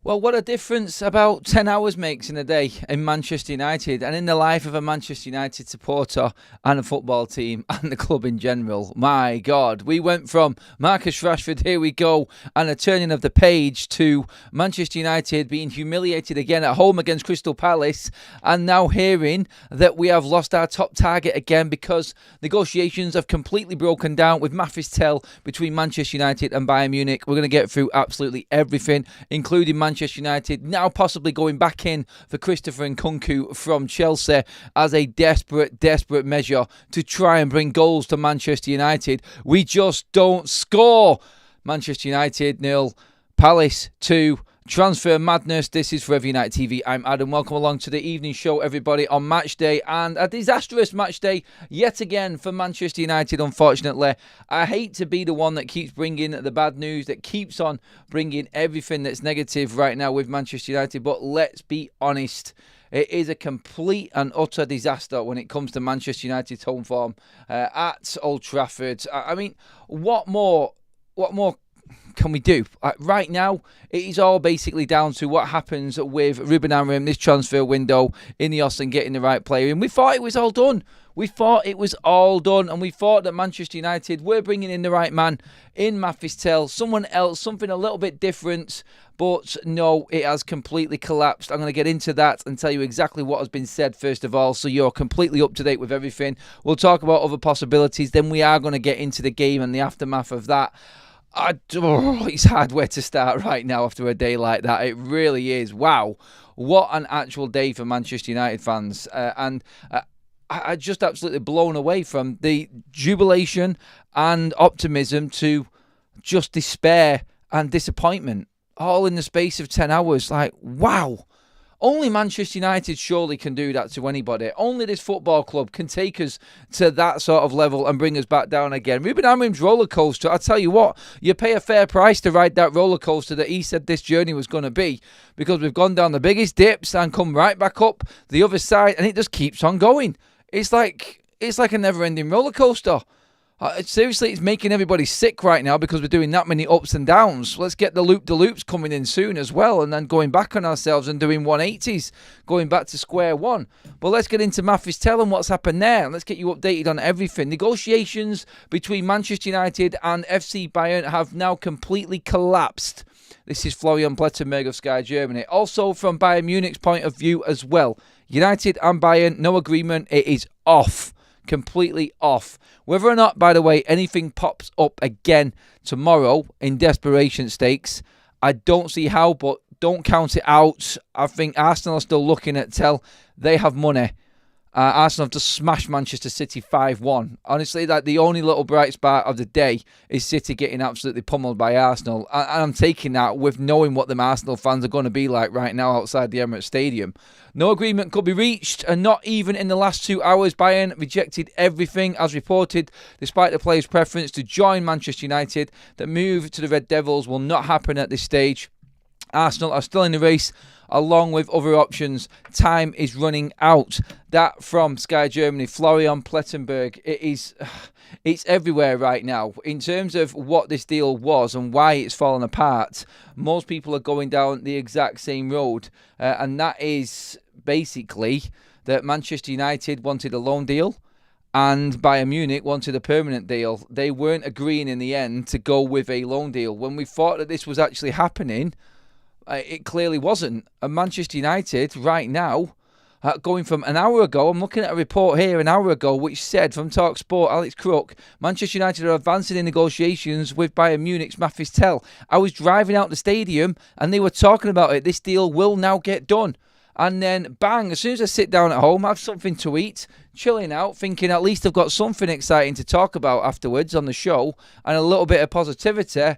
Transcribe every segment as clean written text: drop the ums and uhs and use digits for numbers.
Well, what a difference about 10 hours makes in a day in Manchester United and in the life of a Manchester United supporter and a football team and the club in general. My God, we went from Marcus Rashford, here we go, and a turning of the page to Manchester United being humiliated again at home against Crystal Palace, and now hearing that we have lost our top target again because negotiations have completely broken down with Mathys between Manchester United and Bayern Munich. We're going to get through absolutely everything, including Manchester United now possibly going back in for Christopher Nkunku from Chelsea as a desperate measure to try and bring goals to Manchester United. We just don't score. Manchester United 0, Palace 2. Transfer madness. This is FUTV United TV. I'm Adam. Welcome along to the evening show, everybody, on match day, and a disastrous match day yet again for Manchester United, unfortunately. I hate to be the one that keeps bringing the bad news, that keeps on bringing everything that's negative right now with Manchester United, but let's be honest. It is a complete and utter disaster when it comes to Manchester United's home form at Old Trafford. I mean, what more can we do? Right now, it is all basically down to what happens with Ruben Amorim this transfer window in the Austin getting the right player. And we thought it was all done. And we thought that Manchester United were bringing in the right man in Mathys, someone else, something a little bit different. But no, it has completely collapsed. I'm going to get into that and tell you exactly what has been said first of all, so you're completely up to date with everything. We'll talk about other possibilities. Then we are going to get into the game and the aftermath of that. It's hard where to start right now after a day like that. It really is. Wow. What an actual day for Manchester United fans. I'm just absolutely blown away from the jubilation and optimism to just despair and disappointment. All in the space of 10 hours. Like, wow. Only Manchester United surely can do that to anybody. Only this football club can take us to that sort of level and bring us back down again. Ruben Amorim's roller coaster, I tell you what, you pay a fair price to ride that roller coaster that he said this journey was going to be, because we've gone down the biggest dips and come right back up the other side, and it just keeps on going. It's like a never-ending roller coaster. Seriously, it's making everybody sick right now because we're doing that many ups and downs. Let's get the loop-de-loops coming in soon as well, and then going back on ourselves and doing 180s, going back to square one. But let's get into Mathys and what's happened there, and let's get you updated on everything. Negotiations between Manchester United and FC Bayern have now completely collapsed. This is Florian Plettenberg of Sky Germany. Also from Bayern Munich's point of view as well. United and Bayern, no agreement. It is off. Completely off. Whether or not, by the way, anything pops up again tomorrow in desperation stakes, I don't see how, but don't count it out. I think Arsenal are still looking at they have money. Arsenal have just smashed Manchester City 5-1. Honestly, the only little bright spot of the day is City getting absolutely pummeled by Arsenal. And I'm taking that with knowing what them Arsenal fans are going to be like right now outside the Emirates Stadium. No agreement could be reached, and not even in the last 2 hours. Bayern rejected everything as reported, despite the players' preference to join Manchester United. The move to the Red Devils will not happen at this stage. Arsenal are still in the race, along with other options. Time is running out. That from Sky Germany, Florian Plettenberg. It's everywhere right now. In terms of what this deal was and why it's fallen apart, most people are going down the exact same road. And that is basically that Manchester United wanted a loan deal and Bayern Munich wanted a permanent deal. They weren't agreeing in the end to go with a loan deal. When we thought that this was actually happening, it clearly wasn't. And Manchester United, right now, going from an hour ago, I'm looking at a report here an hour ago, which said from TalkSport, Alex Crook, Manchester United are advancing in negotiations with Bayern Munich's Mathys. I was driving out the stadium and they were talking about it. This deal will now get done. And then, bang, as soon as I sit down at home, have something to eat, chilling out, thinking at least I've got something exciting to talk about afterwards on the show and a little bit of positivity.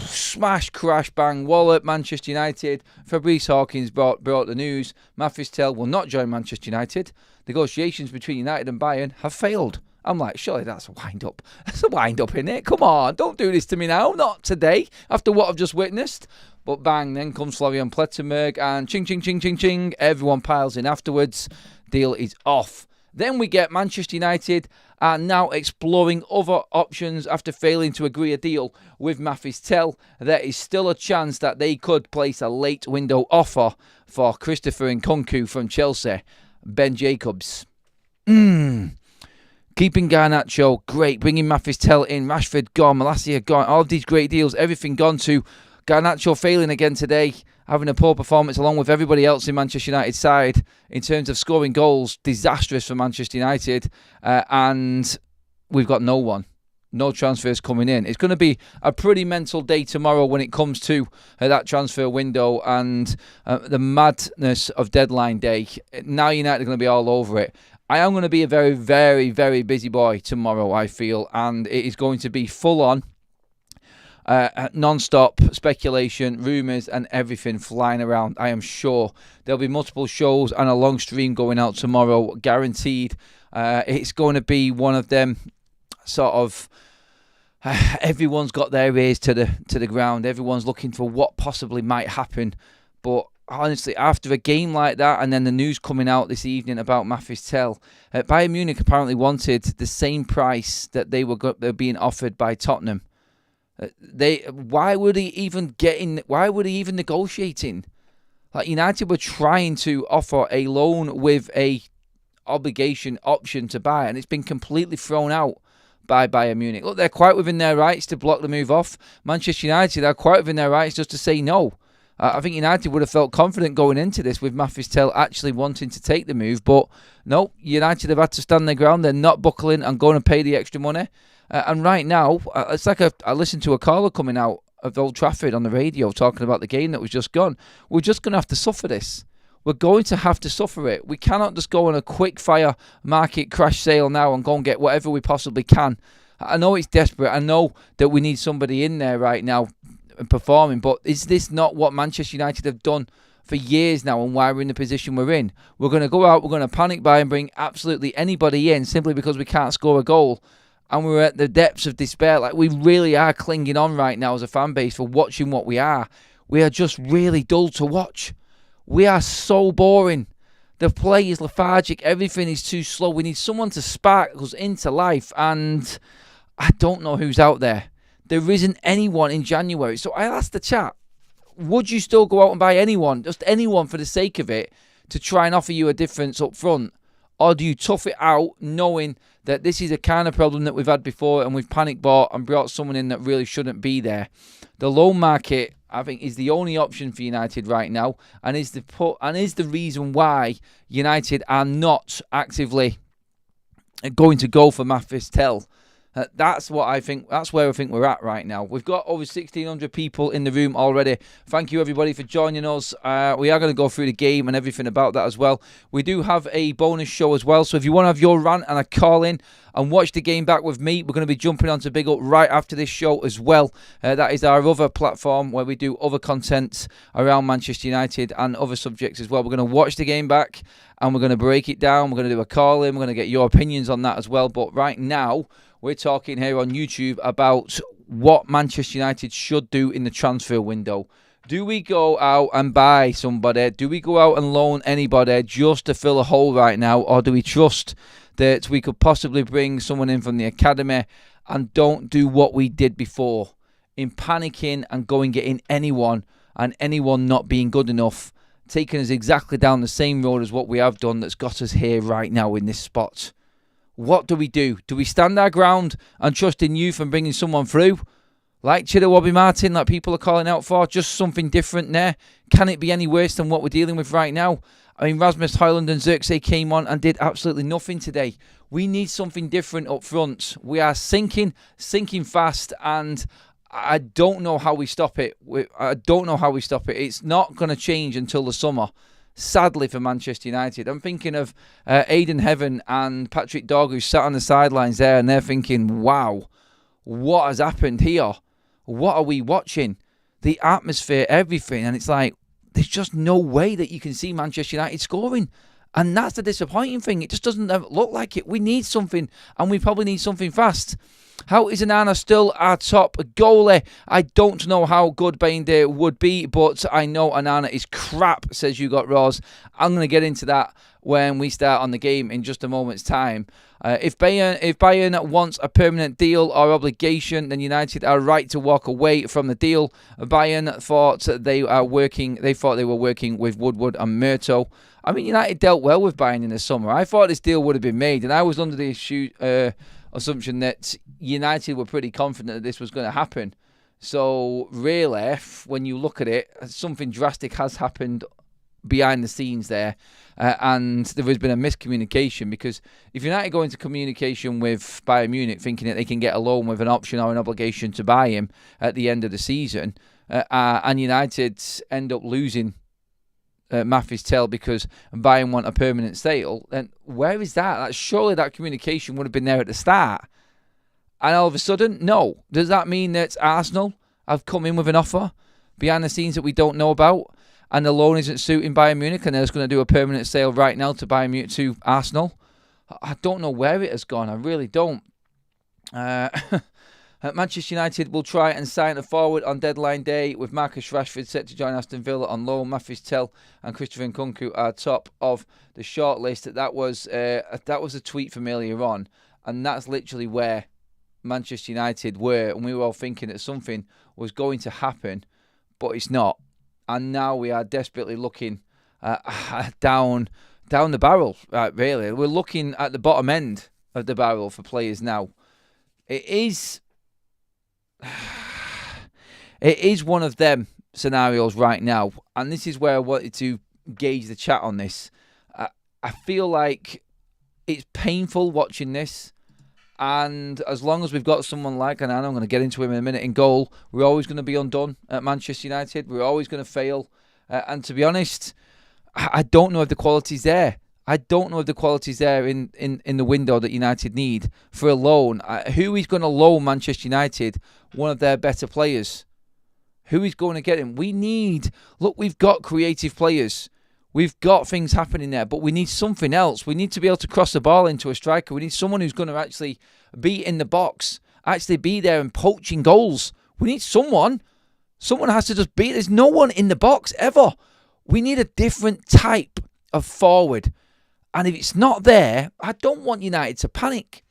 Smash, crash, bang, wallop, Manchester United. Fabrice Hawkins brought the news. Mathys will not join Manchester United. Negotiations between United and Bayern have failed. I'm like, surely that's a wind-up. That's a wind-up, innit? Come on, don't do this to me now. Not today, after what I've just witnessed. But bang, then comes Florian Plettenberg, and ching, ching, ching, ching, ching. Everyone piles in afterwards. Deal is off. Then we get Manchester United are now exploring other options after failing to agree a deal with Mathys. There is still a chance that they could place a late window offer for Christopher Nkunku from Chelsea. Ben Jacobs. Keeping Garnacho, great. Bringing Mathys in. Rashford gone. Malacia gone. All of these great deals. Everything gone to Garnacho failing again today. Having a poor performance along with everybody else in Manchester United's side in terms of scoring goals. Disastrous for Manchester United. And we've got no one. No transfers coming in. It's going to be a pretty mental day tomorrow when it comes to that transfer window and the madness of deadline day. Now United are going to be all over it. I am going to be a very, very, very busy boy tomorrow, I feel. And it is going to be full on. Non-stop speculation, rumours and everything flying around. I am sure there'll be multiple shows and a long stream going out tomorrow, guaranteed. It's going to be one of them sort of everyone's got their ears to the ground. Everyone's looking for what possibly might happen. But honestly, after a game like that and then the news coming out this evening about Mathys, Bayern Munich apparently wanted the same price that they were being offered by Tottenham. Why would he even negotiating? Like, United were trying to offer a loan with a obligation option to buy, and it's been completely thrown out by Bayern Munich. Look, they're quite within their rights to block the move off. Manchester United are quite within their rights just to say no. I think United would have felt confident going into this with Mathys actually wanting to take the move, but no, United have had to stand their ground. They're not buckling and going to pay the extra money. And right now, it's like I listened to a caller coming out of Old Trafford on the radio talking about the game that was just gone. We're just going to have to suffer this. We're going to have to suffer it. We cannot just go on a quick fire market crash sale now and go and get whatever we possibly can. I know it's desperate. I know that we need somebody in there right now performing, but is this not what Manchester United have done for years now and why we're in the position we're in? We're going to go out, we're going to panic buy and bring absolutely anybody in simply because we can't score a goal. And we're at the depths of despair. Like, we really are clinging on right now as a fan base for watching what we are. We are just really dull to watch. We are so boring. The play is lethargic. Everything is too slow. We need someone to spark us into life. And I don't know who's out there. There isn't anyone in January. So I asked the chat, would you still go out and buy anyone, just anyone for the sake of it, to try and offer you a difference up front? Or do you tough it out knowing that this is a kind of problem that we've had before and we've panic bought and brought someone in that really shouldn't be there? The loan market, I think, is the only option for United right now, and is the reason why United are not actively going to go for Mathys. That's what I think. That's where I think we're at right now. We've got over 1,600 people in the room already. Thank you, everybody, for joining us. We are going to go through the game and everything about that as well. We do have a bonus show as well. So if you want to have your rant and a call in and watch the game back with me, we're going to be jumping onto Big Up right after this show as well. That is our other platform where we do other content around Manchester United and other subjects as well. We're going to watch the game back and we're going to break it down. We're going to do a call in. We're going to get your opinions on that as well. But right now, we're talking here on YouTube about what Manchester United should do in the transfer window. Do we go out and buy somebody? Do we go out and loan anybody just to fill a hole right now? Or do we trust that we could possibly bring someone in from the academy and don't do what we did before in panicking and going getting anyone and anyone not being good enough, taking us exactly down the same road as what we have done that's got us here right now in this spot? What do we do? Do we stand our ground and trust in youth and bringing someone through? Like Chidawobby Martin, like people are calling out for, just something different there. Can it be any worse than what we're dealing with right now? I mean, Rasmus Højlund and Xerxes came on and did absolutely nothing today. We need something different up front. We are sinking fast, and I don't know how we stop it. It's not going to change until the summer. Sadly for Manchester United. I'm thinking of Aidan Heaven and Patrick Dog, who sat on the sidelines there, and they're thinking, wow, what has happened here? What are we watching? The atmosphere, everything. And it's like, there's just no way that you can see Manchester United scoring. And that's the disappointing thing. It just doesn't look like it. We need something, and we probably need something fast. How is Onana still our top goalie? I don't know how good Bayern would be, but I know Onana is crap, says You Got Roz. I'm going to get into that when we start on the game in just a moment's time. If Bayern wants a permanent deal or obligation, then United are right to walk away from the deal. Bayern thought they were working with Woodward and Murto. I mean, United dealt well with Bayern in the summer. I thought this deal would have been made, and I was under the assumption that United were pretty confident that this was going to happen. So really, when you look at it, something drastic has happened behind the scenes there, and there has been a miscommunication, because if United go into communication with Bayern Munich thinking that they can get a loan with an option or an obligation to buy him at the end of the season, and United end up losing Mathys because Bayern want a permanent sale, then where is that? Surely that communication would have been there at the start. And all of a sudden, no. Does that mean that Arsenal have come in with an offer behind the scenes that we don't know about, and the loan isn't suiting Bayern Munich, and they're just going to do a permanent sale right now to Bayern Munich to Arsenal? I don't know where it has gone. I really don't. Manchester United will try and sign a forward on deadline day, with Marcus Rashford set to join Aston Villa on loan. Mathys and Christopher Nkunku are top of the shortlist. That was a tweet from earlier on, and that's literally where Manchester United were, and we were all thinking that something was going to happen, but it's not. And now we are desperately looking down the barrel. Really, we're looking at the bottom end of the barrel for players now. It is one of them scenarios right now, and this is where I wanted to gauge the chat on this. I feel like it's painful watching this, and as long as we've got someone like Onana, I'm going to get into him in a minute, in goal, we're always going to be undone at Manchester United. We're always going to fail, and to be honest, I don't know if the quality's there. I don't know if the quality's there in the window that United need for a loan. Who is going to loan Manchester United one of their better players? Who is going to get him? We've got creative players. We've got things happening there, but we need something else. We need to be able to cross the ball into a striker. We need someone who's going to actually be in the box, actually be there and poaching goals. We need someone. Someone has to just be. There's no one in the box ever. We need a different type of forward. And if it's not there, I don't want United to panic.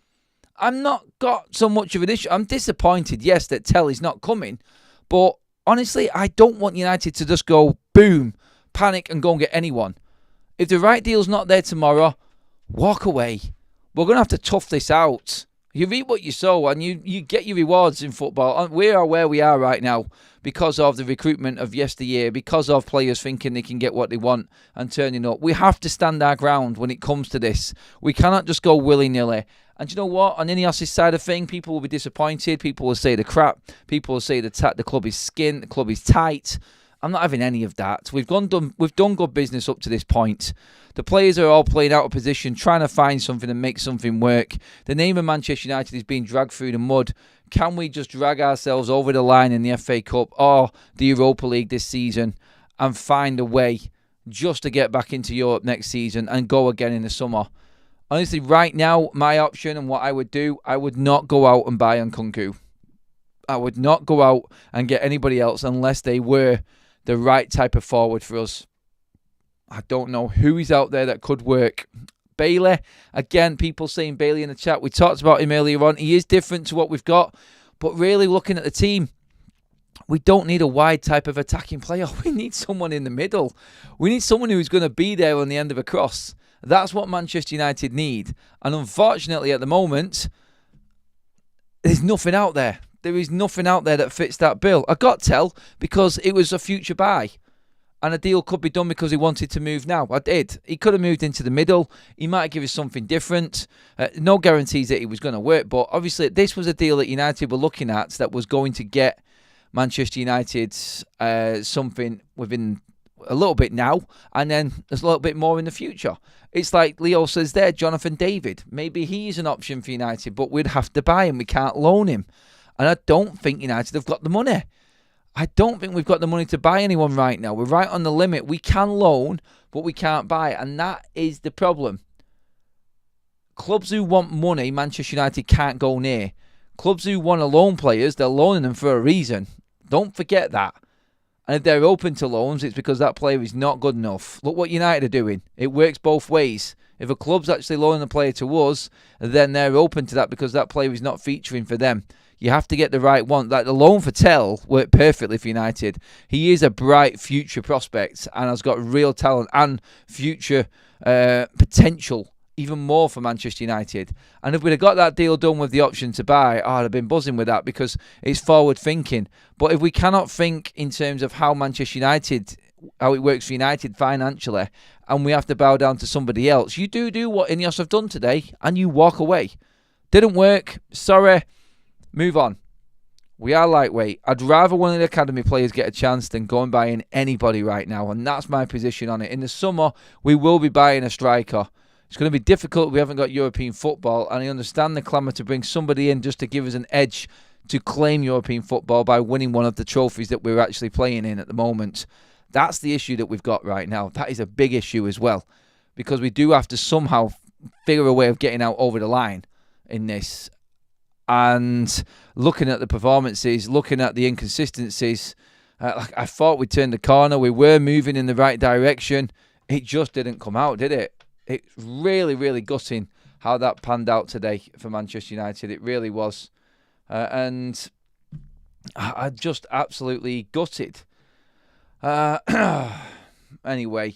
I'm not got so much of an issue. I'm disappointed, yes, that Telly's not coming. But honestly, I don't want United to just go, boom, panic and go and get anyone. If the right deal's not there tomorrow, walk away. We're going to have to tough this out. You reap what you sow, and you get your rewards in football. We are where we are right now because of the recruitment of yesteryear, because of players thinking they can get what they want and turning up. We have to stand our ground when it comes to this. We cannot just go willy-nilly. And you know what? On Ineos' side of thing, people will be disappointed. People will say the crap. People will say the club is skint, the club is tight. I'm not having any of that. We've done good business up to this point. The players are all playing out of position, trying to find something and make something work. The name of Manchester United is being dragged through the mud. Can we just drag ourselves over the line in the FA Cup or the Europa League this season and find a way just to get back into Europe next season and go again in the summer? Honestly, right now, my option and what I would do, I would not go out and buy Nkunku. I would not go out and get anybody else unless they were the right type of forward for us. I don't know who is out there that could work. Bailey, again, people saying Bailey in the chat. We talked about him earlier on. He is different to what we've got. But really looking at the team, we don't need a wide type of attacking player. We need someone in the middle. We need someone who's going to be there on the end of a cross. That's what Manchester United need. And unfortunately, at the moment, there's nothing out there. There is nothing out there that fits that bill. I got Tell because it was a future buy. And a deal could be done because he wanted to move now. I did. He could have moved into the middle. He might give us something different. No guarantees that he was going to work. But obviously, this was a deal that United were looking at that was going to get Manchester United something within a little bit now. And then there's a little bit more in the future. It's like Leo says there, Jonathan David. Maybe he's an option for United, but we'd have to buy him. We can't loan him. And I don't think United have got the money. I don't think we've got the money to buy anyone right now. We're right on the limit. We can loan, but we can't buy. And that is the problem. Clubs who want money, Manchester United can't go near. Clubs who want to loan players, they're loaning them for a reason. Don't forget that. And if they're open to loans, it's because that player is not good enough. Look what United are doing. It works both ways. If a club's actually loaning a player to us, then they're open to that because that player is not featuring for them. You have to get the right one. Like the loan for Tell worked perfectly for United. He is a bright future prospect and has got real talent and future potential, even more for Manchester United. And if we'd have got that deal done with the option to buy, I'd have been buzzing with that because it's forward thinking. But if we cannot think in terms of how Manchester United, how it works for United financially, and we have to bow down to somebody else, you do what Ineos have done today and you walk away. Didn't work. Sorry. Move on. We are lightweight. I'd rather one of the academy players get a chance than go and buying anybody right now. And that's my position on it. In the summer, we will be buying a striker. It's going to be difficult. We haven't got European football. And I understand the clamour to bring somebody in just to give us an edge to claim European football by winning one of the trophies that we're actually playing in at the moment. That's the issue that we've got right now. That is a big issue as well. Because we do have to somehow figure a way of getting out over the line in this. And looking at the performances, looking at the inconsistencies, I thought we turned the corner. We were moving in the right direction. It just didn't come out, did it? It's really, really gutting how that panned out today for Manchester United. It really was. And I just absolutely gutted. Anyway.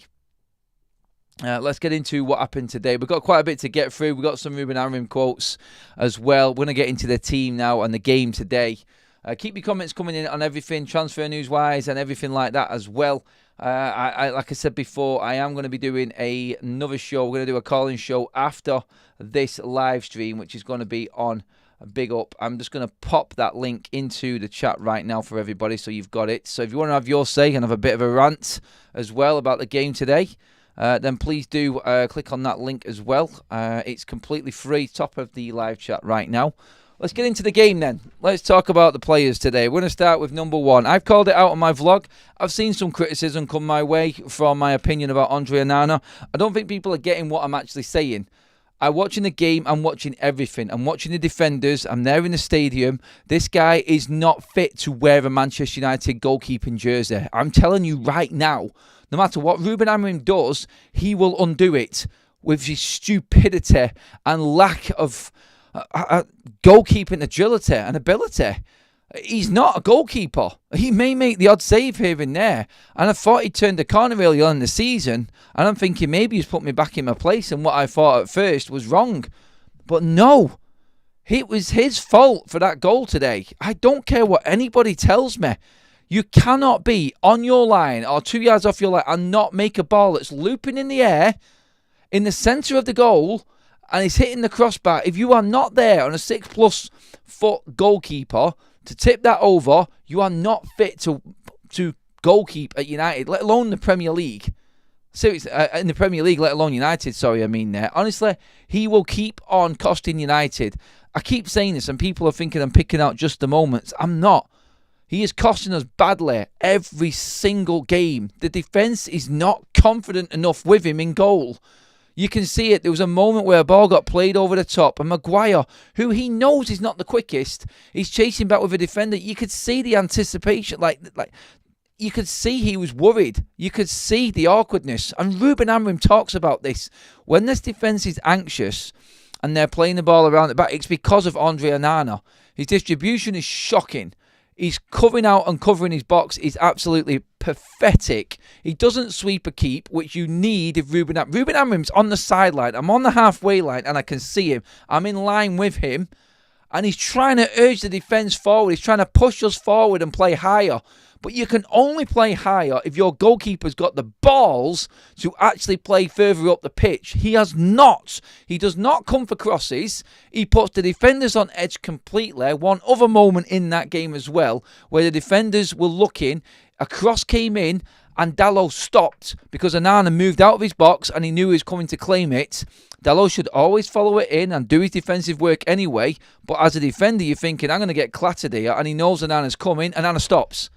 Let's get into what happened today. We've got quite a bit to get through. We've got some Ruben Amorim quotes as well. We're going to get into the team now and the game today. Keep your comments coming in on everything, transfer news-wise and everything like that as well. Like I said before, I am going to be doing another show. We're going to do a call-in show after this live stream, which is going to be on Big Up. I'm just going to pop that link into the chat right now for everybody so you've got it. So if you want to have your say and have a bit of a rant as well about the game today, then please do click on that link as well. It's completely free, top of the live chat right now. Let's get into the game then. Let's talk about the players today. We're going to start with number one. I've called it out on my vlog. I've seen some criticism come my way from my opinion about Andre Onana. I don't think people are getting what I'm actually saying. I'm watching the game. I'm watching everything. I'm watching the defenders. I'm there in the stadium. This guy is not fit to wear a Manchester United goalkeeping jersey. I'm telling you right now. No matter what Ruben Amorim does, he will undo it with his stupidity and lack of goalkeeping agility and ability. He's not a goalkeeper. He may make the odd save here and there. And I thought he turned the corner early on in the season. And I'm thinking maybe he's put me back in my place. And what I thought at first was wrong. But no. It was his fault for that goal today. I don't care what anybody tells me. You cannot be on your line or 2 yards off your line and not make a ball that's looping in the air in the centre of the goal and it's hitting the crossbar. If you are not there on a 6+ foot goalkeeper to tip that over, you are not fit to goalkeep at United, let alone the Premier League. Seriously, in the Premier League, let alone United, there. Honestly, he will keep on costing United. I keep saying this and people are thinking I'm picking out just the moments. I'm not. He is costing us badly every single game. The defence is not confident enough with him in goal. You can see it. There was a moment where a ball got played over the top and Maguire, who he knows is not the quickest, he's chasing back with a defender. You could see the anticipation. Like you could see he was worried. You could see the awkwardness. And Ruben Amorim talks about this. When this defence is anxious and they're playing the ball around the back, it's because of Andre Onana. His distribution is shocking. He's covering out and covering his box is absolutely pathetic. He doesn't sweep a keep, which you need if Ruben Amorim's on the sideline. I'm on the halfway line and I can see him. I'm in line with him. And he's trying to urge the defence forward. He's trying to push us forward and play higher. But you can only play higher if your goalkeeper's got the balls to actually play further up the pitch. He has not. He does not come for crosses. He puts the defenders on edge completely. One other moment in that game as well, where the defenders were looking, a cross came in and Dalot stopped because Onana moved out of his box and he knew he was coming to claim it. Dalot should always follow it in and do his defensive work anyway. But as a defender, you're thinking, I'm going to get clattered here. And he knows Onana's coming. Onana stops.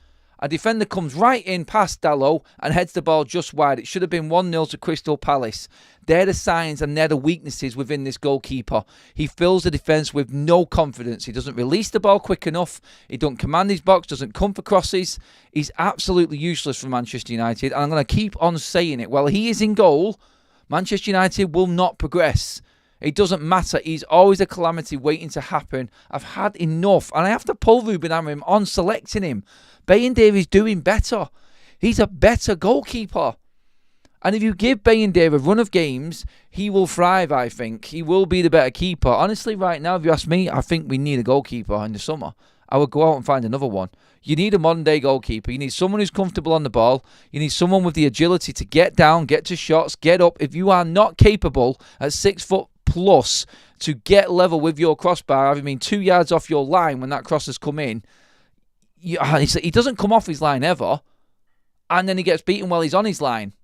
A defender comes right in past Dalot and heads the ball just wide. It should have been 1-0 to Crystal Palace. They're the signs and they're the weaknesses within this goalkeeper. He fills the defence with no confidence. He doesn't release the ball quick enough. He don't command his box, doesn't come for crosses. He's absolutely useless for Manchester United. And I'm going to keep on saying it. While he is in goal, Manchester United will not progress. It doesn't matter. He's always a calamity waiting to happen. I've had enough. And I have to pull Ruben Amorim on selecting him. Bayındır is doing better. He's a better goalkeeper. And if you give Bayındır a run of games, he will thrive, I think. He will be the better keeper. Honestly, right now, if you ask me, I think we need a goalkeeper in the summer. I would go out and find another one. You need a modern-day goalkeeper. You need someone who's comfortable on the ball. You need someone with the agility to get down, get to shots, get up. If you are not capable at 6 foot plus to get level with your crossbar, having been 2 yards off your line when that cross has come in, he doesn't come off his line ever, and then he gets beaten while he's on his line.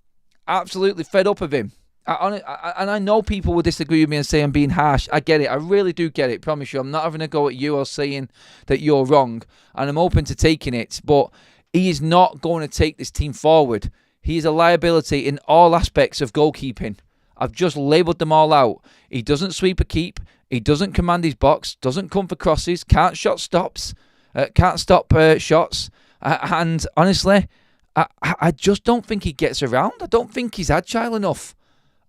Absolutely fed up of him. And I know people will disagree with me and say I'm being harsh. I get it. I really do get it. Promise you. I'm not having a go at you or saying that you're wrong. And I'm open to taking it. But he is not going to take this team forward. He is a liability in all aspects of goalkeeping. I've just labelled them all out. He doesn't sweep a keep. He doesn't command his box. Doesn't come for crosses. Can't stop shots. And honestly, I just don't think he gets around. I don't think he's agile enough.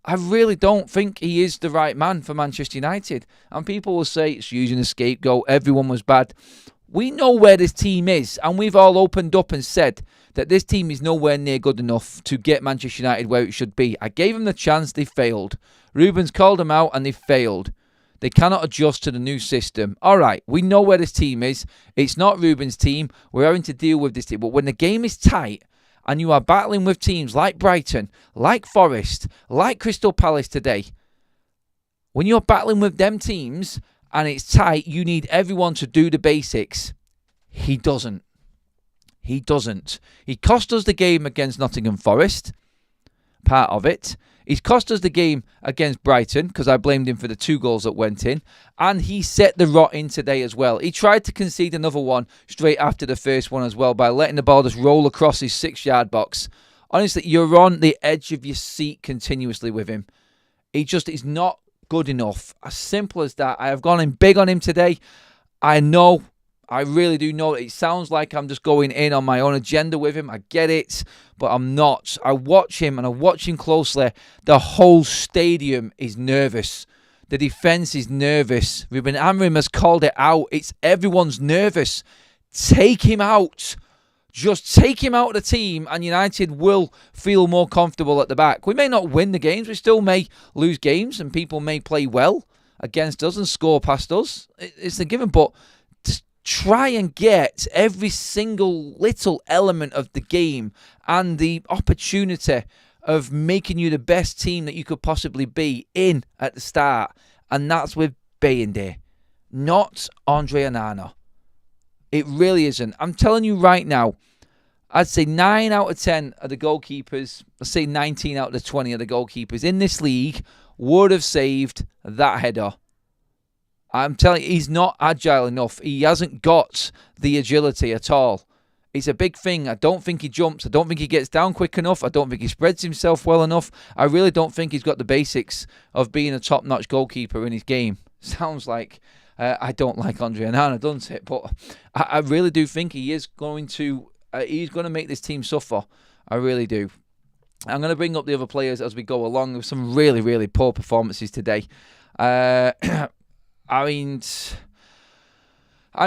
I really don't think he is the right man for Manchester United. And people will say it's using a scapegoat. Everyone was bad. We know where this team is. And we've all opened up and said that this team is nowhere near good enough to get Manchester United where it should be. I gave them the chance. They failed. Ruben's called them out and they failed. They cannot adjust to the new system. All right, we know where this team is. It's not Ruben's team. We're having to deal with this team. But when the game is tight, and you are battling with teams like Brighton, like Forest, like Crystal Palace today, when you're battling with them teams and it's tight, you need everyone to do the basics. He doesn't. He doesn't. He cost us the game against Nottingham Forest, part of it. He's cost us the game against Brighton because I blamed him for the 2 goals that went in. And he set the rot in today as well. He tried to concede another one straight after the first one as well by letting the ball just roll across his 6-yard box. Honestly, you're on the edge of your seat continuously with him. He just is not good enough. As simple as that. I have gone in big on him today. I know. I really do know it sounds like I'm just going in on my own agenda with him. I get it, but I'm not. I watch him and I watch him closely. The whole stadium is nervous. The defence is nervous. Ruben Amorim has called it out. It's everyone's nervous. Take him out. Just take him out of the team and United will feel more comfortable at the back. We may not win the games. We still may lose games and people may play well against us and score past us. It's a given, but try and get every single little element of the game and the opportunity of making you the best team that you could possibly be in at the start. And that's with Bayındır, not Andre Onana. It really isn't. I'm telling you right now, I'd say 9 out of 10 of the goalkeepers, let's say 19 out of the 20 of the goalkeepers in this league would have saved that header. I'm telling you, he's not agile enough. He hasn't got the agility at all. It's a big thing. I don't think he jumps. I don't think he gets down quick enough. I don't think he spreads himself well enough. I really don't think he's got the basics of being a top-notch goalkeeper in his game. Sounds like I don't like Andre Onana, doesn't it? But I really do think he is going to make this team suffer. I really do. I'm going to bring up the other players as we go along with some really, really poor performances today. I'm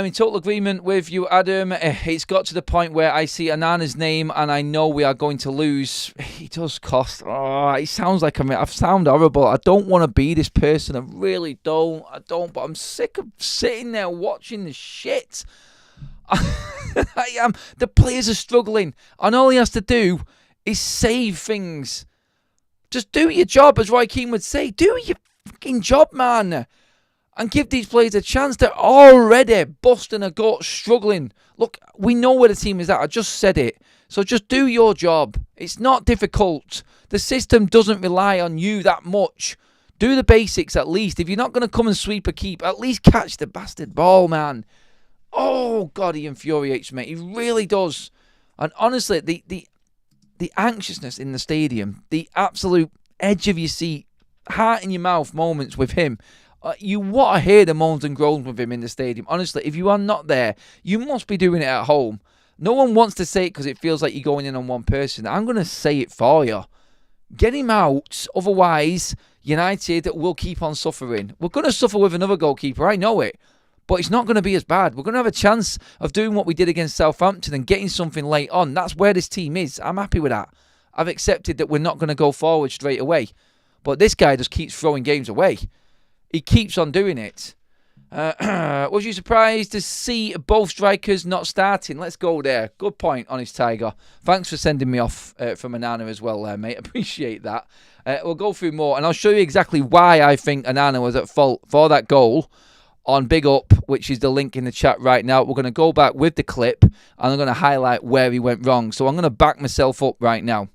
in total agreement with you, Adam. It's got to the point where I see Onana's name and I know we are going to lose. He does cost. Oh, it sounds like I sound horrible. I don't want to be this person. I really don't. But I'm sick of sitting there watching the shit. I am. The players are struggling. And all he has to do is save things. Just do your job, as Roy Keane would say. Do your fucking job, man. And give these players a chance. They're already busting a gut, struggling. Look, we know where the team is at. I just said it. So just do your job. It's not difficult. The system doesn't rely on you that much. Do the basics at least. If you're not going to come and sweep a keep, at least catch the bastard ball, man. Oh, God, he infuriates me. He really does. And honestly, the anxiousness in the stadium, the absolute edge of your seat, heart in your mouth moments with him. You want to hear the moans and groans with him in the stadium. Honestly, if you are not there, you must be doing it at home. No one wants to say it because it feels like you're going in on one person. I'm going to say it for you. Get him out. Otherwise, United will keep on suffering. We're going to suffer with another goalkeeper. I know it. But it's not going to be as bad. We're going to have a chance of doing what we did against Southampton and getting something late on. That's where this team is. I'm happy with that. I've accepted that we're not going to go forward straight away. But this guy just keeps throwing games away. He keeps on doing it. Was you surprised to see both strikers not starting? Let's go there. Good point, Honest Tiger. Thanks for sending me off from Onana as well there, mate. Appreciate that. We'll go through more, and I'll show you exactly why I think Onana was at fault for that goal on Big Up, which is the link in the chat right now. We're going to go back with the clip, and I'm going to highlight where he went wrong. So I'm going to back myself up right now.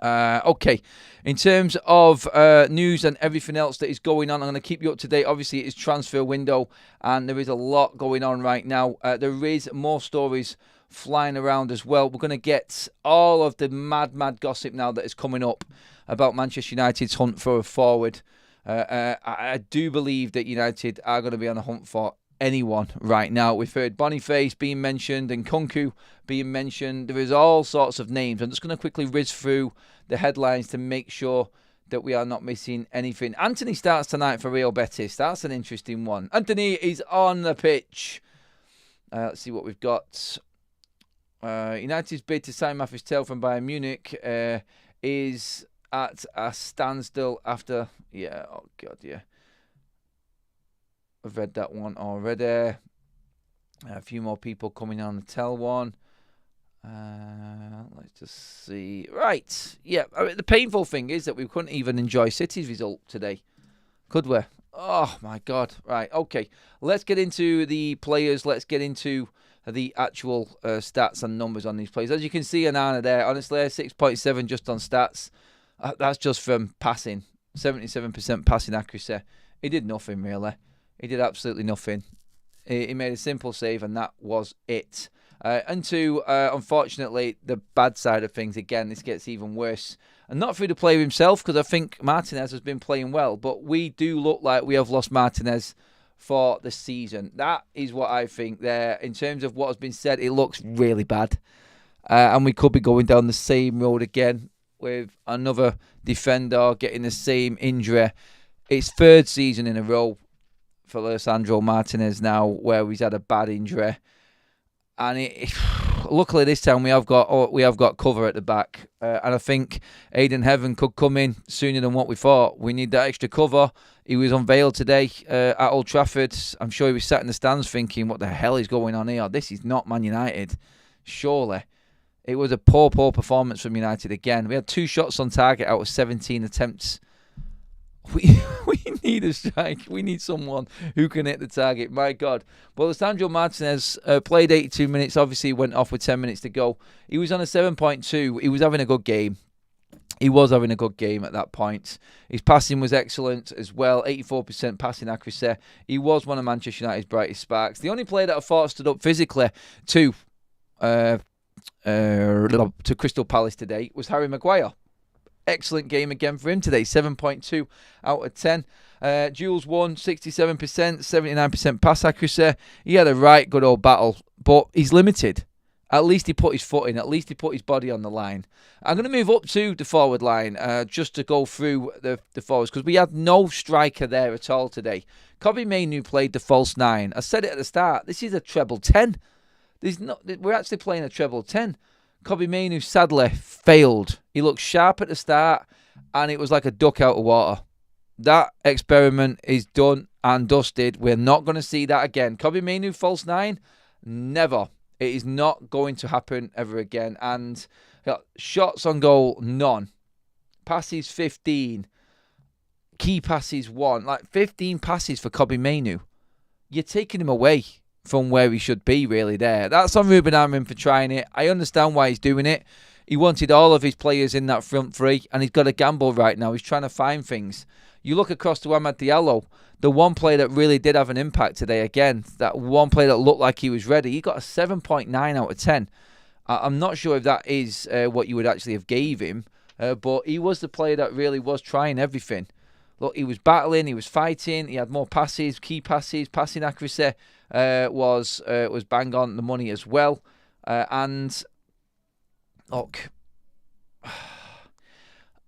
Okay, in terms of news and everything else that is going on, I'm going to keep you up to date. Obviously, it is transfer window, and there is a lot going on right now. There is more stories flying around as well. We're going to get all of the mad gossip now that is coming up about Manchester United's hunt for a forward. I do believe that United are going to be on the hunt for anyone right now. We've heard Boniface being mentioned and Kunku being mentioned. There is all sorts of names. I'm just going to quickly whiz through the headlines to make sure that we are not missing anything. Anthony starts tonight for Real Betis. That's an interesting one. Anthony is on the pitch. Let's see what we've got. United's bid to sign Mathys from Bayern Munich is at a standstill after... Yeah, oh God, yeah. I've read that one already. A few more people coming on the tell one. Let's just see. Right. Yeah, I mean, the painful thing is that we couldn't even enjoy City's result today. Could we? Oh, my God. Right, okay. Let's get into the players. Let's get into the actual stats and numbers on these players. As you can see, Onana there, honestly, 6.7 just on stats. That's just from passing. 77% passing accuracy. He did nothing, really. He did absolutely nothing. He made a simple save, and that was it. Unfortunately, the bad side of things, again, this gets even worse. And not through the player himself, because I think Martinez has been playing well, but we do look like we have lost Martinez for the season. That is what I think there. In terms of what has been said, it looks really bad. And we could be going down the same road again with another defender getting the same injury. It's third season in a row for Lisandro Martinez now where he's had a bad injury, and luckily this time we have got cover at the back, and I think Aidan Heaven could come in sooner than what we thought. We need that extra cover. He was unveiled today at Old Trafford. I'm sure he was sat in the stands thinking, what the hell is going on here? This is not Man United, surely. It was a poor performance from United again. We had 2 shots on target out of 17 attempts. We need a strike. We need someone who can hit the target. My God. Well, Lisandro Martinez played 82 minutes. Obviously, he went off with 10 minutes to go. He was on a 7.2. He was having a good game. He was having a good game at that point. His passing was excellent as well. 84% passing accuracy. He was one of Manchester United's brightest sparks. The only player that I thought stood up physically to Crystal Palace today was Harry Maguire. Excellent game again for him today. 7.2 out of 10. Duels won 67%, 79% pass accuracy. He had a right good old battle, but he's limited. At least he put his foot in. At least he put his body on the line. I'm going to move up to the forward line just to go through the forwards, because we had no striker there at all today. Kobbie Mainoo played the false 9. I said it at the start. This is a treble 10. We're actually playing a treble 10. Kobbie Mainoo sadly failed. He looked sharp at the start, and it was like a duck out of water. That experiment is done and dusted. We're not going to see that again. Kobbie Mainoo false 9? Never. It is not going to happen ever again. And shots on goal, none. Passes, 15. Key passes, 1. Like 15 passes for Kobbie Mainoo. You're taking him away from where he should be, really, there. That's on Ruben Amorim for trying it. I understand why he's doing it. He wanted all of his players in that front three, and he's got a gamble right now. He's trying to find things. You look across to Amad Diallo, the one player that really did have an impact today, again, that one player that looked like he was ready. He got a 7.9 out of 10. I'm not sure if that is what you would actually have gave him, but he was the player that really was trying everything. Look, he was battling, he was fighting, he had more passes, key passes, passing accuracy was bang on the money as well. And look,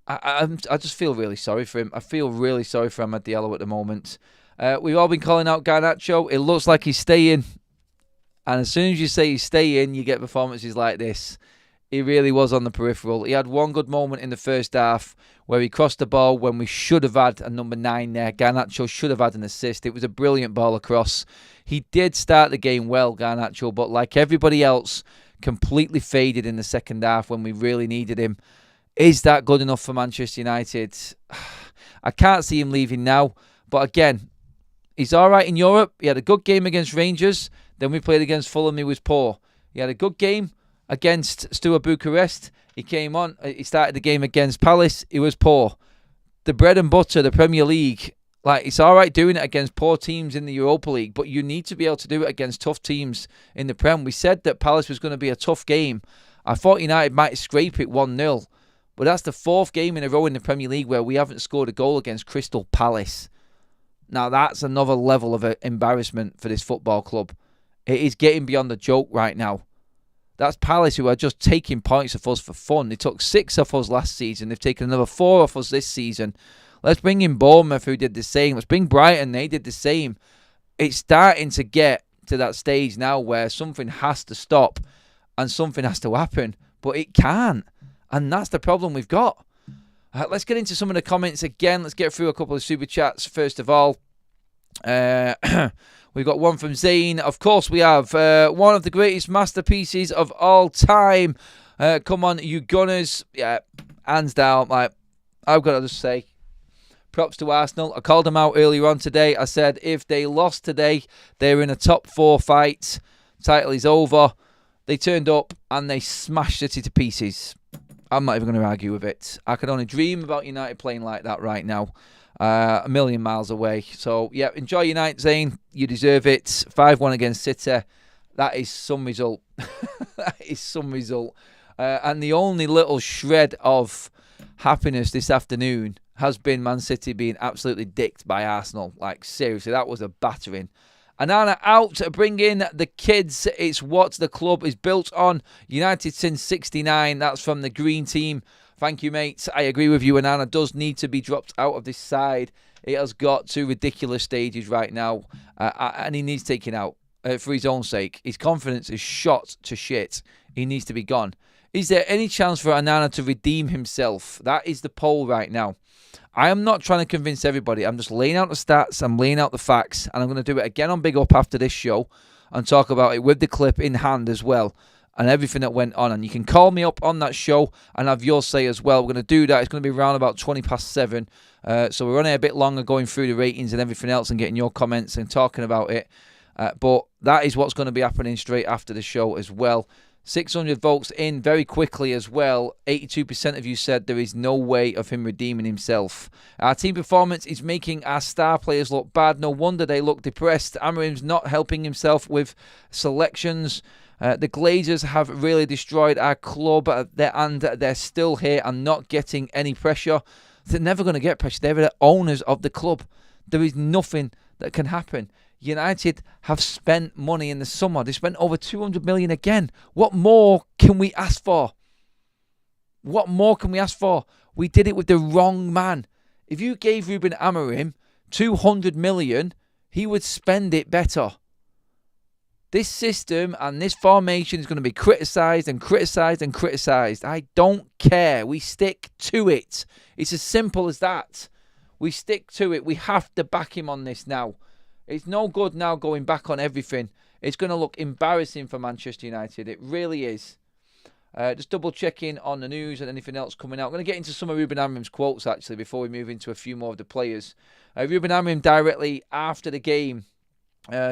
I just feel really sorry for him. I feel really sorry for Amad Diallo at the moment. We've all been calling out Garnacho. It looks like he's staying. And as soon as you say he's staying, you get performances like this. He really was on the peripheral. He had one good moment in the first half where he crossed the ball when we should have had a number 9 there. Garnacho should have had an assist. It was a brilliant ball across. He did start the game well, Garnacho, but like everybody else, completely faded in the second half when we really needed him. Is that good enough for Manchester United? I can't see him leaving now. But again, he's all right in Europe. He had a good game against Rangers. Then we played against Fulham. He was poor. He had a good game against Steaua Bucharest. He came on. He started the game against Palace. He was poor. The bread and butter, the Premier League, like, it's all right doing it against poor teams in the Europa League, but you need to be able to do it against tough teams in the Prem. We said that Palace was going to be a tough game. I thought United might scrape it 1-0, but that's the 4th game in a row in the Premier League where we haven't scored a goal against Crystal Palace. Now, that's another level of embarrassment for this football club. It is getting beyond the joke right now. That's Palace, who are just taking points off us for fun. They took 6 off us last season. They've taken another 4 off us this season. Let's bring in Bournemouth, who did the same. Let's bring Brighton. They did the same. It's starting to get to that stage now where something has to stop and something has to happen. But it can't. And that's the problem we've got. Let's get into some of the comments again. Let's get through a couple of super chats. First of all, we've got one from Zane. Of course, we have one of the greatest masterpieces of all time. Come on, you Gunners. Yeah, hands down. Like, I've got to just say, props to Arsenal. I called them out earlier on today. I said if they lost today, they're in a top 4 fight. Title is over. They turned up and they smashed City to pieces. I'm not even going to argue with it. I could only dream about United playing like that right now. A million miles away. So, yeah, enjoy United, Zane. You deserve it. 5-1 against City. That is some result. That is some result. And the only little shred of happiness this afternoon has been Man City being absolutely dicked by Arsenal. Like, seriously, that was a battering. Onana out to bring in the kids. It's what the club is built on. United since 69. That's from the green team. Thank you, mates. I agree with you. Onana does need to be dropped out of this side. It has got to ridiculous stages right now. And he needs taken out for his own sake. His confidence is shot to shit. He needs to be gone. Is there any chance for Onana to redeem himself? That is the poll right now. I am not trying to convince everybody. I'm just laying out the stats. I'm laying out the facts. And I'm going to do it again on Big Up after this show and talk about it with the clip in hand as well and everything that went on. And you can call me up on that show and have your say as well. We're going to do that. It's going to be around about 7:20. So we're running a bit longer going through the ratings and everything else and getting your comments and talking about it. But that is what's going to be happening straight after the show as well. 600 votes in very quickly as well. 82% of you said there is no way of him redeeming himself. Our team performance is making our star players look bad. No wonder they look depressed. Amorim's not helping himself with selections. The Glazers have really destroyed our club and they're still here and not getting any pressure. They're never going to get pressure. They're the owners of the club. There is nothing that can happen. United have spent money in the summer. They spent over 200 million again. What more can we ask for? What more can we ask for? We did it with the wrong man. If you gave Ruben Amorim 200 million, he would spend it better. This system and this formation is going to be criticised and criticised and criticised. I don't care. We stick to it. It's as simple as that. We stick to it. We have to back him on this now. It's no good now going back on everything. It's going to look embarrassing for Manchester United. It really is. Just double checking on the news and anything else coming out. I'm going to get into some of Ruben Amorim's quotes actually before we move into a few more of the players. Ruben Amorim directly after the game,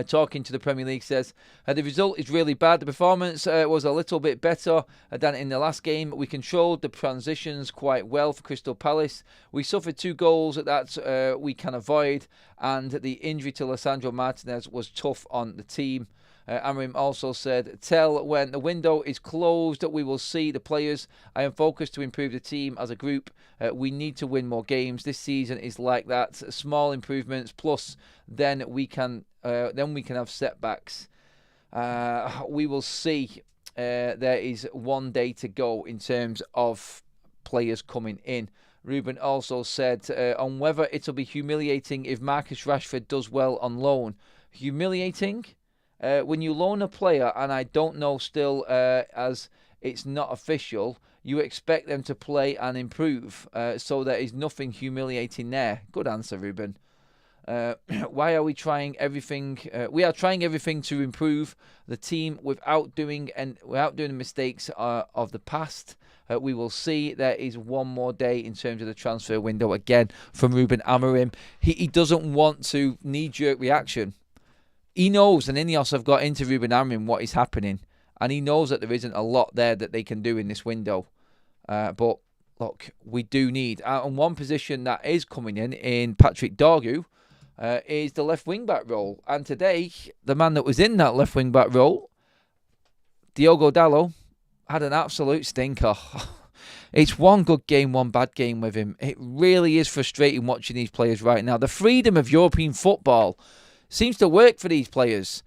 talking to the Premier League, says the result is really bad. The performance was a little bit better than in the last game. We controlled the transitions quite well for Crystal Palace. We suffered 2 goals that we can avoid, and the injury to Lisandro Martinez was tough on the team. Amrim also said, tell when the window is closed, we will see the players. I am focused to improve the team as a group. We need to win more games. This season is like that. Small improvements, plus then we can have setbacks. We will see. There is one day to go in terms of players coming in. Ruben also said on whether it'll be humiliating if Marcus Rashford does well on loan. Humiliating? When you loan a player, and I don't know still as it's not official, you expect them to play and improve. So there is nothing humiliating there. Good answer, Ruben. Why are we trying everything? We are trying everything to improve the team without doing the mistakes of the past. We will see. There is one more day in terms of the transfer window again from Ruben Amorim. He doesn't want to knee-jerk reaction. He knows, and Ineos have got into Ruben Amorim what is happening, and he knows that there isn't a lot there that they can do in this window. But look, we do need, and one position that is coming in Patrick Dorgu, is the left wing-back role. And today, the man that was in that left wing-back role, Diogo Dalot, had an absolute stinker. It's one good game, one bad game with him. It really is frustrating watching these players right now. The freedom of European football seems to work for these players.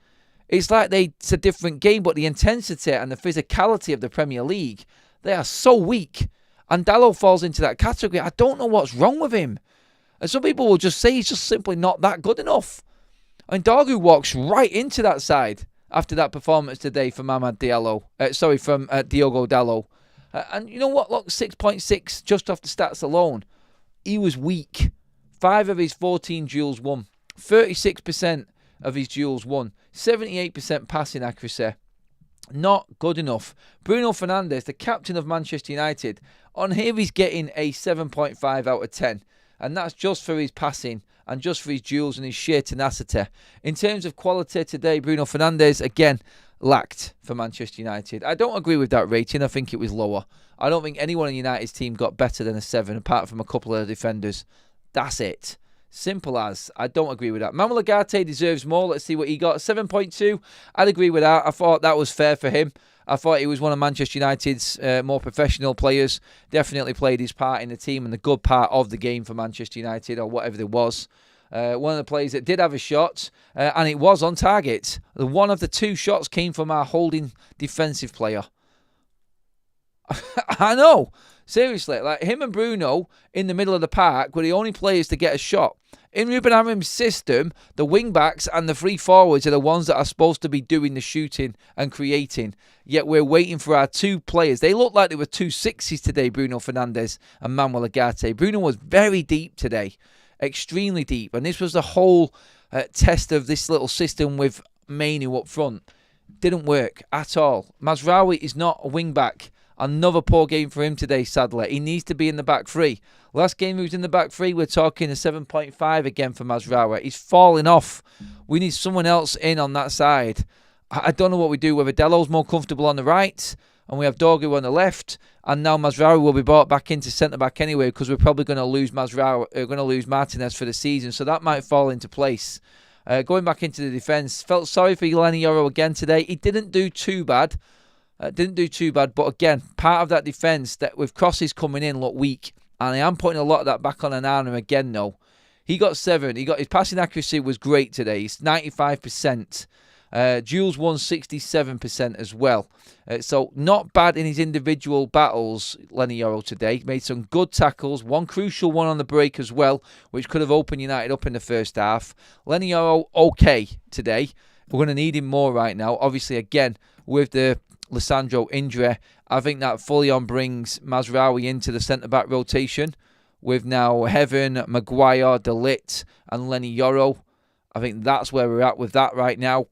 It's like it's a different game, but the intensity and the physicality of the Premier League, they are so weak. And Dalot falls into that category. I don't know what's wrong with him. And some people will just say he's just simply not that good enough. And Dorgu walks right into that side after that performance today from Diogo Dalot. And you know what? Look, 6.6 just off the stats alone. He was weak. 5 of his 14 duels won. 36% of his duels won. 78% passing accuracy. Not good enough. Bruno Fernandes, the captain of Manchester United, on here he's getting a 7.5 out of 10. And that's just for his passing and just for his duels and his sheer tenacity. In terms of quality today, Bruno Fernandes, again, lacked for Manchester United. I don't agree with that rating. I think it was lower. I don't think anyone in United's team got better than a 7, apart from a couple of defenders. That's it. Simple as. I don't agree with that. Manuel Ugarte deserves more. Let's see what he got. 7.2. I'd agree with that. I thought that was fair for him. I thought he was one of Manchester United's more professional players. Definitely played his part in the team and the good part of the game for Manchester United, or whatever there was. One of the players that did have a shot, and it was on target. One of the 2 shots came from our holding defensive player. I know. Seriously, like him and Bruno in the middle of the park were the only players to get a shot. In Ruben Amorim's system, the wing-backs and the free forwards are the ones that are supposed to be doing the shooting and creating. Yet we're waiting for our 2 players. They look like they were 2 6s today, Bruno Fernandes and Manuel Ugarte. Bruno was very deep today. Extremely deep. And this was the whole test of this little system with Mainu up front. Didn't work at all. Mazraoui is not a wing-back. Another poor game for him today, sadly. He needs to be in the back 3. Last game he was in the back 3, we're talking a 7.5 again for Mazraoui. He's falling off. We need someone else in on that side. I don't know what we do, whether Dalot's more comfortable on the right, and we have Dorgu on the left, and now Mazraoui will be brought back into centre-back anyway, because we're probably going to lose Martinez for the season, so that might fall into place. Going back into the defence, felt sorry for Leny Yoro again today. He didn't do too bad. But again, part of that defence that with crosses coming in look weak. And I am putting a lot of that back on Onana again, though. He got 7. His passing accuracy was great today. It's 95%. Jules won 67% as well. So not bad in his individual battles, Leny Yoro today. Made some good tackles. One crucial one on the break as well, which could have opened United up in the first half. Leny Yoro, okay today. We're going to need him more right now. Obviously, again, with the Lissandro injury, I think that fully on brings Mazraoui into the centre-back rotation with now Heaven, Maguire, De Ligt and Leny Yoro. I think that's where we're at with that right now.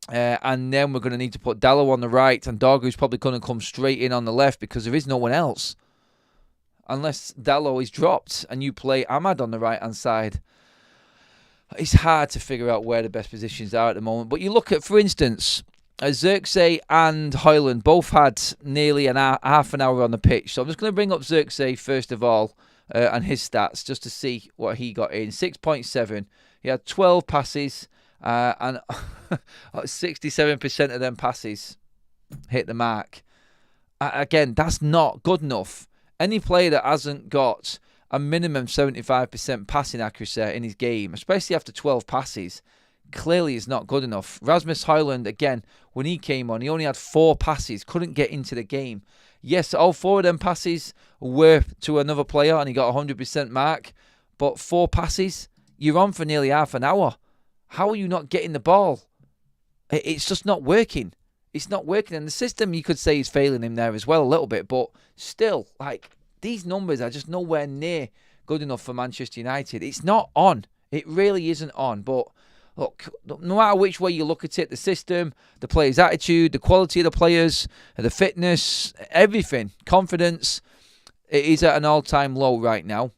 And then we're going to need to put Dalot on the right, and Dorgu's probably going to come straight in on the left because there is no one else. Unless Dalot is dropped and you play Ahmad on the right-hand side. It's hard to figure out where the best positions are at the moment. But you look at, for instance, Xerxes and Højlund both had nearly half an hour on the pitch. So I'm just going to bring up Xerxes first of all and his stats just to see what he got in. 6.7. He had 12 passes And 67% of them passes hit the mark. Again, that's not good enough. Any player that hasn't got a minimum 75% passing accuracy in his game, especially after 12 passes, clearly is not good enough. Rasmus Højlund, again, when he came on, he only had 4 passes, couldn't get into the game. Yes, all 4 of them passes were to another player and he got a 100% mark, but 4 passes, you're on for nearly half an hour. How are you not getting the ball? It's just not working. It's not working. And the system, you could say, is failing him there as well a little bit. But still, like, these numbers are just nowhere near good enough for Manchester United. It's not on. It really isn't on. But look, no matter which way you look at it, the system, the players' attitude, the quality of the players, the fitness, everything, confidence, it is at an all-time low right now.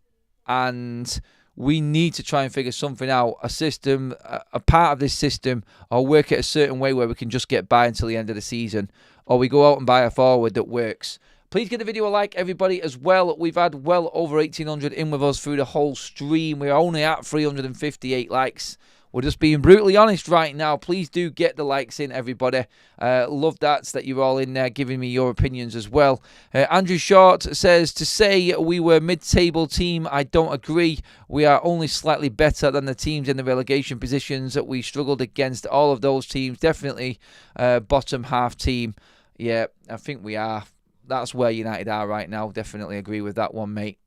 And we need to try and figure something out, a system, a part of this system, or work it a certain way where we can just get by until the end of the season, or we go out and buy a forward that works. Please give the video a like, everybody, as well. We've had well over 1,800 in with us through the whole stream. We're only at 358 likes. We're just being brutally honest right now. Please do get the likes in, everybody. Love that you're all in there giving me your opinions as well. Andrew Short says, to say we were mid-table team, I don't agree. We are only slightly better than the teams in the relegation positions. We struggled against all of those teams. Definitely bottom half team. Yeah, I think we are. That's where United are right now. Definitely agree with that one, mate.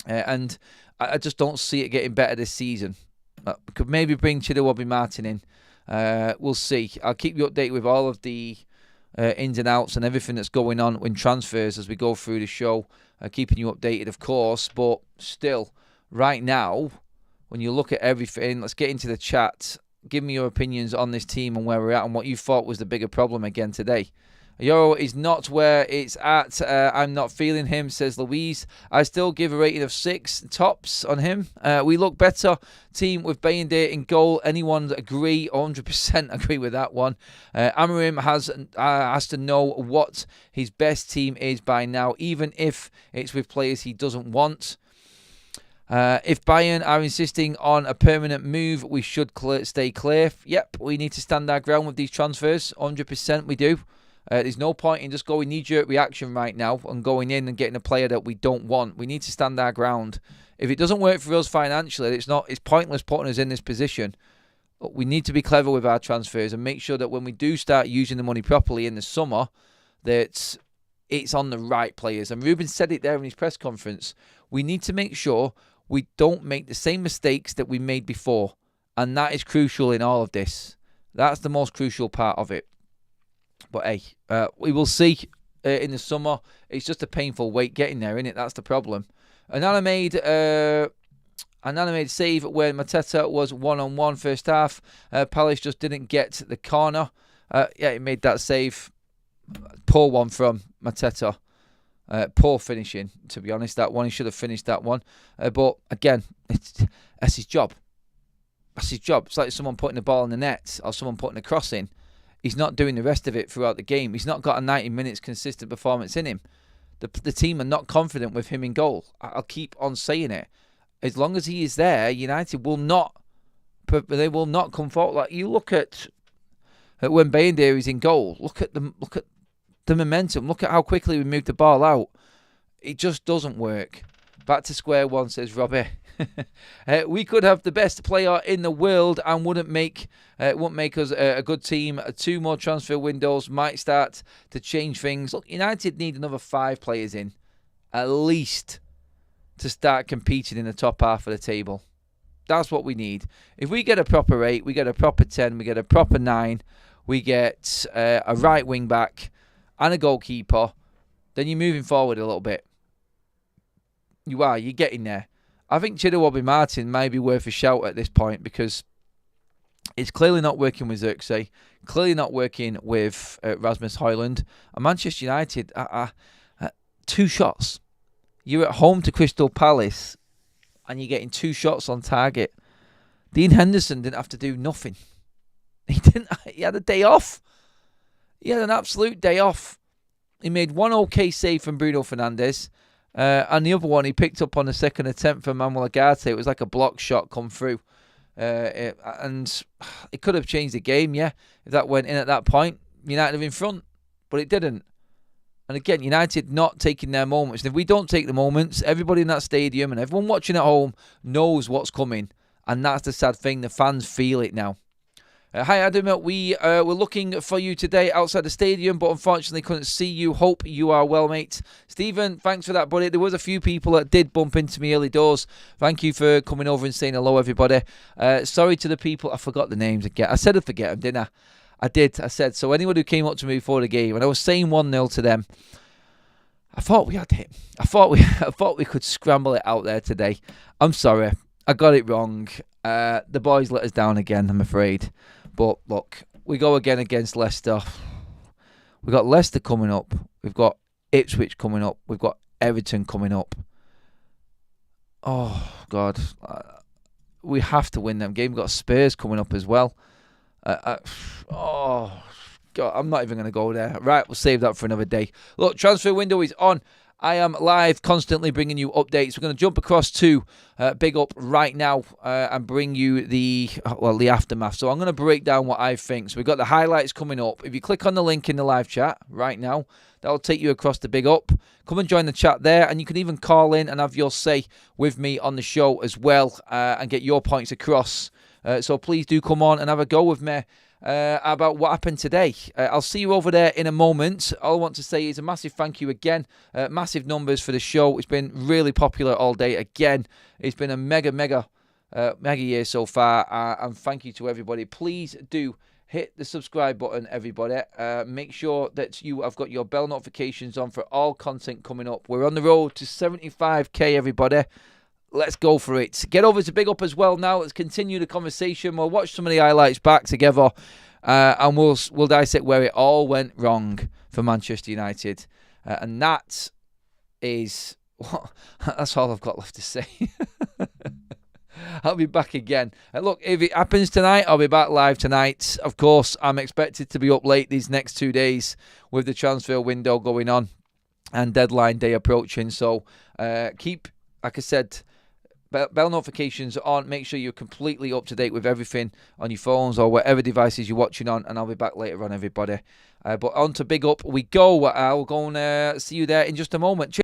And I just don't see it getting better this season. Could maybe bring Chidowobby Martin in. We'll see. I'll keep you updated with all of the ins and outs and everything that's going on in transfers as we go through the show. Keeping you updated, of course. But still, right now, when you look at everything, let's get into the chat. Give me your opinions on this team and where we're at and what you thought was the bigger problem again today. Euro is not where it's at. I'm not feeling him, says Louise. I still give a rating of 6 tops on him. We look better. Team with Bayern in goal. Anyone agree? 100% agree with that one. Amorim has to know what his best team is by now, even if it's with players he doesn't want. If Bayern are insisting on a permanent move, we should stay clear. Yep, we need to stand our ground with these transfers. 100% we do. There's no point in just going knee-jerk reaction right now and going in and getting a player that we don't want. We need to stand our ground. If it doesn't work for us financially, it's pointless putting us in this position. But we need to be clever with our transfers and make sure that when we do start using the money properly in the summer, that it's on the right players. And Ruben said it there in his press conference. We need to make sure we don't make the same mistakes that we made before. And that is crucial in all of this. That's the most crucial part of it. But hey, we will see in the summer. It's just a painful wait getting there, isn't it? That's the problem. Onana made save when Mateta was one-on-one first half. Palace just didn't get the corner. Yeah, he made that save. Poor one from Mateta. Poor finishing, to be honest, that one. He should have finished that one. But again, that's his job. That's his job. It's like someone putting the ball in the net or someone putting a cross in. He's not doing the rest of it throughout the game. He's not got a 90 minutes consistent performance in him. The team are not confident with him in goal. I'll keep on saying it. As long as he is there, United will not. They will not come forward. Like you look at when Bayern is in goal. Look at the momentum. Look at how quickly we moved the ball out. It just doesn't work. Back to square one, says Robbie. We could have the best player in the world and wouldn't make us a good team. 2 more transfer windows might start to change things. Look, United need another 5 players in, at least, to start competing in the top half of the table. That's what we need. If we get a proper 8, we get a proper 10, we get a proper 9, we get a right wing back and a goalkeeper, then you're moving forward a little bit. You're getting there. I think Chidowobby Martin may be worth a shout at this point because it's clearly not working with Xerxes, clearly not working with Rasmus Højlund. And Manchester United are 2 shots. You're at home to Crystal Palace and you're getting 2 shots on target. Dean Henderson didn't have to do nothing. He had a day off. He had an absolute day off. He made 1 okay save from Bruno Fernandes. And the other one he picked up on the second attempt from Manuel Ugarte. It was like a block shot come through. And it could have changed the game, yeah, if that went in at that point. United are in front, but it didn't. And again, United not taking their moments. And if we don't take the moments, everybody in that stadium and everyone watching at home knows what's coming. And that's the sad thing. The fans feel it now. Hi, Adam. We were looking for you today outside the stadium, but unfortunately couldn't see you. Hope you are well, mate. Stephen, thanks for that, buddy. There was a few people that did bump into me early doors. Thank you for coming over and saying hello, everybody. Sorry to the people. I forgot the names again. I said I'd forget them, didn't I? I did. I said, so anyone who came up to me before the game, and I was saying 1-0 to them, I thought we had hit. I thought we could scramble it out there today. I'm sorry. I got it wrong. The boys let us down again, I'm afraid. But look, we go again against Leicester. We've got Leicester coming up. We've got Ipswich coming up. We've got Everton coming up. Oh, God. We have to win them games. We've got Spurs coming up as well. Oh, God, I'm not even going to go there. Right, we'll save that for another day. Look, transfer window is on. I am live, constantly bringing you updates. We're going to jump across to Big Up right now and bring you the aftermath. So I'm going to break down what I think. So we've got the highlights coming up. If you click on the link in the live chat right now, that'll take you across to Big Up. Come and join the chat there, and you can even call in and have your say with me on the show as well and get your points across. So please do come on and have a go with me about what happened today. I'll see you over there in a moment. All I want to say is a massive thank you again. Massive numbers for the show. It's been really popular all day. Again, it's been a mega year so far. And thank you to everybody. Please do hit the subscribe button, everybody. Make sure that you have got your bell notifications on for all content coming up. We're on the road to 75k, everybody. Let's go for it. Get over to Big Up as well now. Let's continue the conversation. We'll watch some of the highlights back together. And we'll dissect where it all went wrong for Manchester United. And that is... that's all I've got left to say. I'll be back again. Look, if it happens tonight, I'll be back live tonight. Of course, I'm expected to be up late these next 2 days with the transfer window going on and deadline day approaching. So keep, like I said... bell notifications on. Make sure you're completely up to date with everything on your phones or whatever devices you're watching on, and I'll be back later on, everybody. But on to Big Up we go. I'll go and see you there in just a moment. Cheers.